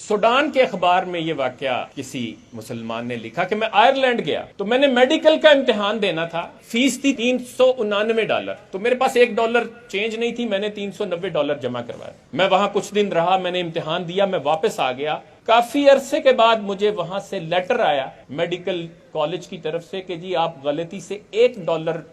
Sudan के अखबार में ये वाकया किसी मुसलमान ने लिखा कि मैं आयरलैंड गया तो मैंने मेडिकल का इम्तिहान देना था, फीस थी $399, तो मेरे पास $1 चेंज नहीं थी, मैंने $390 जमा करवाया। मैं वहां कुछ दिन रहा, मैंने इम्तिहान दिया, मैं वापस आ गया। काफी अरसे के बाद मुझे वहां से लेटर आया मेडिकल कॉलेज की तरफ से कि जी आप गलती से $1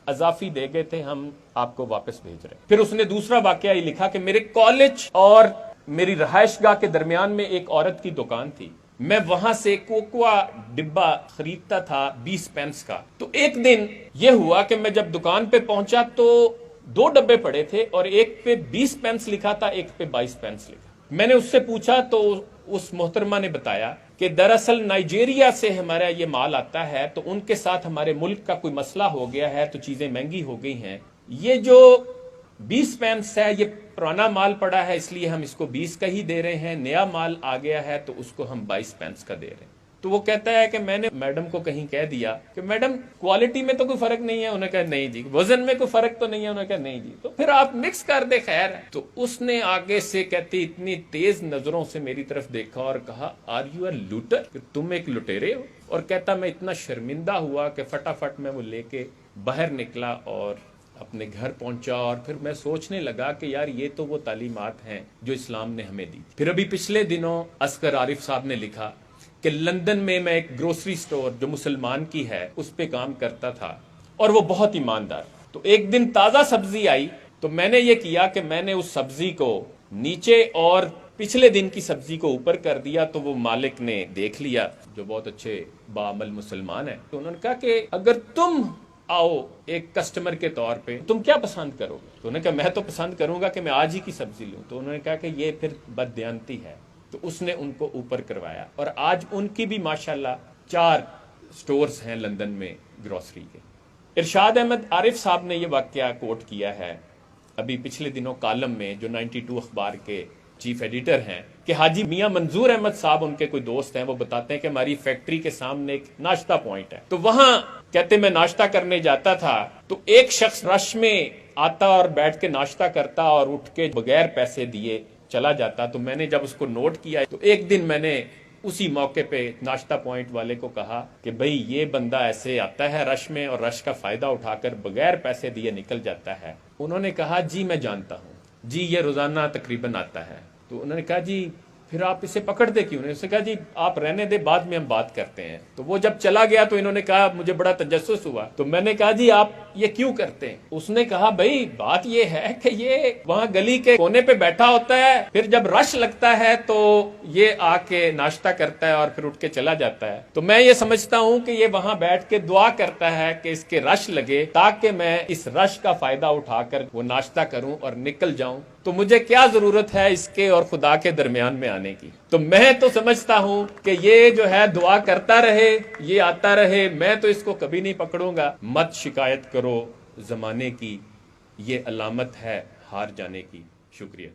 अजाफी दे गए थे, हम आपको वापस भेज रहे हैं। फिर उसने दूसरा वाकया ये लिखा कि मेरे कॉलेज और मेरी रहायशगाह के दरमियान में एक औरत की दुकान थी, मैं वहां से कोकोआ डिब्बा खरीदता था 20 पेंस का। तो एक दिन यह हुआ कि मैं जब दुकान पे पहुंचा तो 2 डब्बे पड़े थे और एक पे 20 पेंस लिखा था, एक पे 22 पेंस लिखा। मैंने उससे पूछा तो उस मोहतरमा ने बताया कि दरअसल नाइजीरिया से हमारा ये माल आता है, तो उनके साथ हमारे मुल्क का कोई मसला हो गया है, तो चीजें महंगी हो गई हैं। ये जो 20 पेंस है ये पुराना माल पड़ा है, इसलिए हम इसको 20 का ही दे रहे हैं, नया माल आ गया है तो उसको हम 22 पेंस का दे रहे हैं। तो वो कहता है कि मैंने मैडम को कहीं कह दिया कि मैडम क्वालिटी में तो कोई फर्क नहीं है, उन्होंने कहा नहीं जी। वजन में कोई फर्क तो नहीं है, उन्होंने कहा नहीं जी। तो फिर आप मिक्स कर दे, खैर है। तो उसने आगे से कहती इतनी तेज नजरों से मेरी तरफ देखा और कहा आर यू अ लूटर, कि तुम एक लुटेरे हो। और कहता मैं इतना शर्मिंदा हुआ कि फटाफट मैं वो लेके बाहर निकला और अपने घर पहुंचा। और फिर मैं सोचने लगा कि यार ये तो वो तालीमात हैं जो इस्लाम ने हमें दी। फिर अभी पिछले दिनों असगर आरिफ साहब ने लिखा कि लंदन में मैं एक ग्रोसरी स्टोर जो मुसलमान की है उस पे काम करता था और वो बहुत ईमानदार। तो एक दिन ताजा सब्जी आई तो मैंने ये किया कि मैंने उस सब्जी को नीचे और पिछले दिन की सब्जी को ऊपर कर दिया। तो वो मालिक ने देख लिया, जो बहुत अच्छे बाअमल मुसलमान है। तो उन्होंने कहा कि अगर तुम आओ एक कस्टमर के तौर पे, तुम क्या पसंद करोगे? तो उन्होंने कहा मैं तो पसंद करूंगा कि मैं आज ही की सब्जी लूं। तो उन्होंने कहा कि ये फिर बददियानती है। तो उसने उनको ऊपर करवाया और आज उनकी भी माशाल्लाह 4 स्टोर्स हैं लंदन में ग्रोसरी के। इरशाद अहमद आरिफ साहब ने यह वाकया कोट किया है अभी पिछले दिनों कॉलम में, जो 92 अखबार के चीफ एडिटर हैं, कि हाजी मियां मंजूर अहमद साहब उनके कोई दोस्त हैं, वो बताते हैं कि हमारी फैक्ट्री के सामने एक नाश्ता पॉइंट है। तो वहां कहते मैं नाश्ता करने जाता था तो एक शख्स रश में आता और बैठ के नाश्ता करता और उठ के बगैर पैसे दिए चला जाता। तो मैंने जब उसको नोट किया तो एक दिन मैंने उसी मौके पे नाश्ता पॉइंट वाले को कहा कि भाई ये बंदा ऐसे आता है रश में और रश का फायदा उठाकर बगैर पैसे दिए निकल जाता है। उन्होंने कहा जी मैं जानता हूँ जी, ये रोजाना तकरीबन आता है। तो उन्होंने कहा जी फिर आप इसे पकड़ दे क्यों? उन्होंने कहा जी आप रहने दे, बाद में हम बात करते हैं। तो वो जब चला गया तो इन्होंने कहा मुझे बड़ा तजस्सुस हुआ। तो मैंने कहा जी आप ये क्यों करते हैं? उसने कहा भाई बात ये है कि ये वहां गली के कोने पे बैठा होता है, फिर जब रश लगता है तो ये आके नाश्ता करता है और फिर उठ के चला जाता है। तो मैं ये समझता हूँ कि ये वहां बैठ के दुआ करता है कि इसके रश लगे ताकि मैं इस रश का फायदा उठाकर वो नाश्ता करूं और निकल जाऊं। तो मुझे क्या जरूरत है इसके और खुदा के दरमियान में आने की? तो मैं तो समझता हूं कि ये जो है दुआ करता रहे, ये आता रहे, मैं तो इसको कभी नहीं पकड़ूंगा। मत शिकायत करो जमाने की, ये अलामत है हार जाने की। शुक्रिया।